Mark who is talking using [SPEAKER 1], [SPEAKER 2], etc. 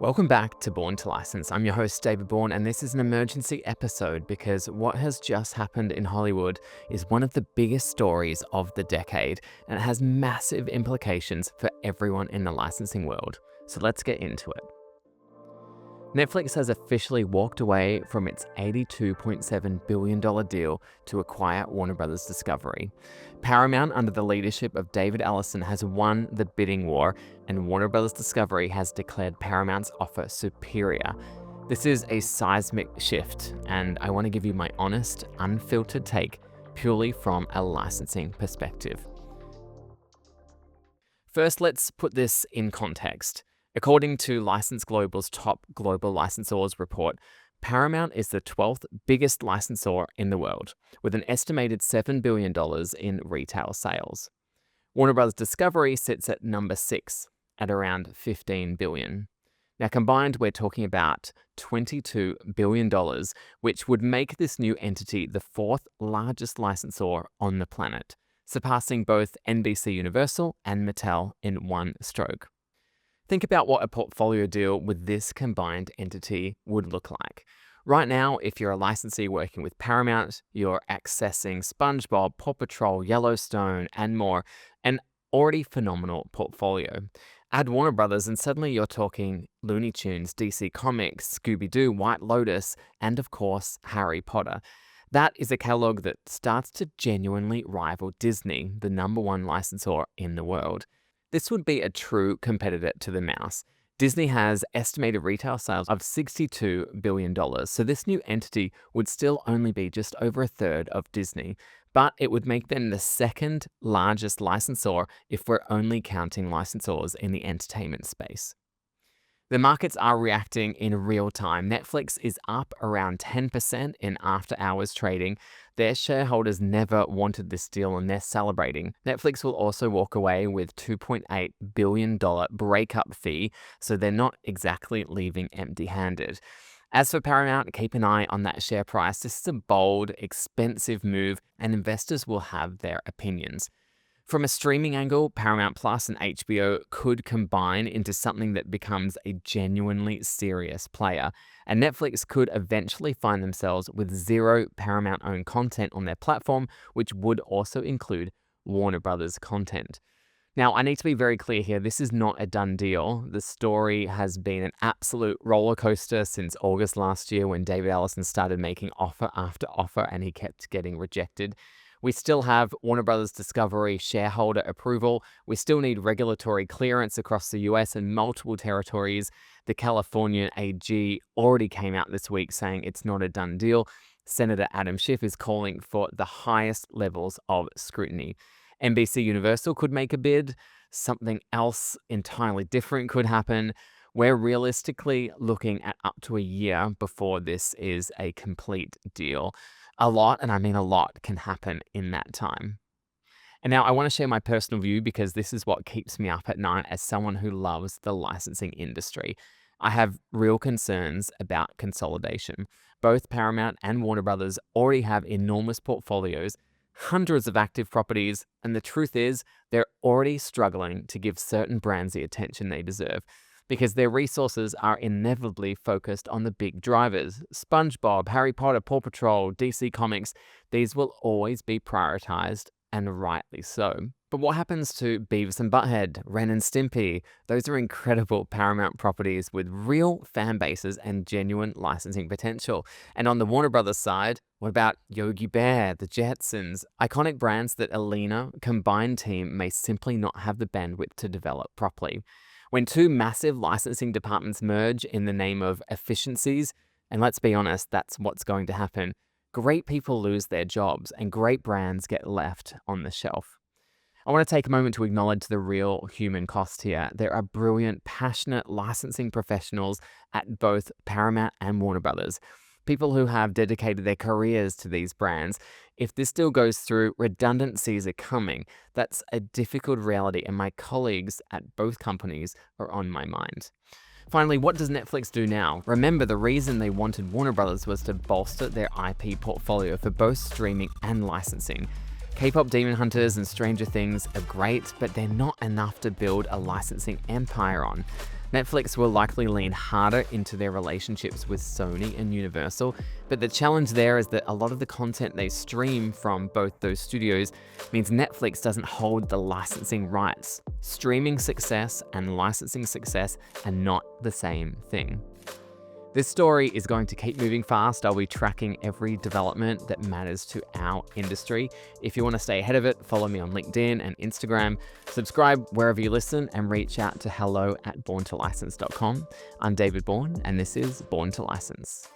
[SPEAKER 1] Welcome back to Born to License. I'm your host, David Bourne, and this is an emergency episode because what has just happened in Hollywood is one of the biggest stories of the decade, and it has massive implications for everyone in the licensing world. So let's get into it. Netflix has officially walked away from its $82.7 billion deal to acquire Warner Bros. Discovery. Paramount, under the leadership of David Ellison, has won the bidding war, and Warner Bros. Discovery has declared Paramount's offer superior. This is a seismic shift, and I want to give you my honest, unfiltered take purely from a licensing perspective. First, let's put this in context. According to License Global's top global licensors report, Paramount is the 12th biggest licensor in the world, with an estimated $7 billion in retail sales. Warner Bros. Discovery sits at number 6 at around $15 billion. Now combined, we're talking about $22 billion, which would make this new entity the 4th largest licensor on the planet, surpassing both NBCUniversal and Mattel in one stroke. Think about what a portfolio deal with this combined entity would look like. Right now, if you're a licensee working with Paramount, you're accessing SpongeBob, PAW Patrol, Yellowstone, and more, an already phenomenal portfolio. Add Warner Brothers and suddenly you're talking Looney Tunes, DC Comics, Scooby-Doo, White Lotus, and of course, Harry Potter. That is a catalog that starts to genuinely rival Disney, the number one licensor in the world. This would be a true competitor to the mouse. Disney has estimated retail sales of $62 billion, so this new entity would still only be just over a third of Disney, but it would make them the second largest licensor if we're only counting licensors in the entertainment space. The markets are reacting in real time. Netflix is up around 10% in after-hours trading. Their shareholders never wanted this deal and they're celebrating. Netflix will also walk away with $2.8 billion breakup fee, so they're not exactly leaving empty-handed. As for Paramount, keep an eye on that share price. This is a bold, expensive move, and investors will have their opinions. From a streaming angle, Paramount Plus and HBO could combine into something that becomes a genuinely serious player, and Netflix could eventually find themselves with zero Paramount-owned content on their platform, which would also include Warner Brothers content. Now, I need to be very clear here, this is not a done deal. The story has been an absolute roller coaster since August last year when David Ellison started making offer after offer and he kept getting rejected. We still have Warner Bros. Discovery shareholder approval. We still need regulatory clearance across the US and multiple territories. The California AG already came out this week saying it's not a done deal. Senator Adam Schiff is calling for the highest levels of scrutiny. NBCUniversal could make a bid. Something else entirely different could happen. We're realistically looking at up to a year before this is a complete deal. A lot, and I mean a lot, can happen in that time. And now I want to share my personal view because this is what keeps me up at night as someone who loves the licensing industry. I have real concerns about consolidation. Both Paramount and Warner Brothers already have enormous portfolios, hundreds of active properties, and the truth is they're already struggling to give certain brands the attention they deserve, because their resources are inevitably focused on the big drivers. SpongeBob, Harry Potter, PAW Patrol, DC Comics, these will always be prioritized, and rightly so. But what happens to Beavis and Butthead, Ren and Stimpy? Those are incredible Paramount properties with real fan bases and genuine licensing potential. And on the Warner Brothers side, what about Yogi Bear, the Jetsons? Iconic brands that a leaner, combined team may simply not have the bandwidth to develop properly. When two massive licensing departments merge in the name of efficiencies, and let's be honest, that's what's going to happen, great people lose their jobs and great brands get left on the shelf. I want to take a moment to acknowledge the real human cost here. There are brilliant, passionate licensing professionals at both Paramount and Warner Brothers. People who have dedicated their careers to these brands. If this deal goes through, redundancies are coming. That's a difficult reality, and my colleagues at both companies are on my mind. Finally, what does Netflix do now? Remember, the reason they wanted Warner Brothers was to bolster their IP portfolio for both streaming and licensing. K-pop Demon Hunters and Stranger Things are great, but they're not enough to build a licensing empire on. Netflix will likely lean harder into their relationships with Sony and Universal, but the challenge there is that a lot of the content they stream from both those studios means Netflix doesn't hold the licensing rights. Streaming success and licensing success are not the same thing. This story is going to keep moving fast. I'll be tracking every development that matters to our industry. If you want to stay ahead of it, follow me on LinkedIn and Instagram, subscribe wherever you listen, and reach out to hello@borntolicense.com. I'm David Bourne, and this is Born to License.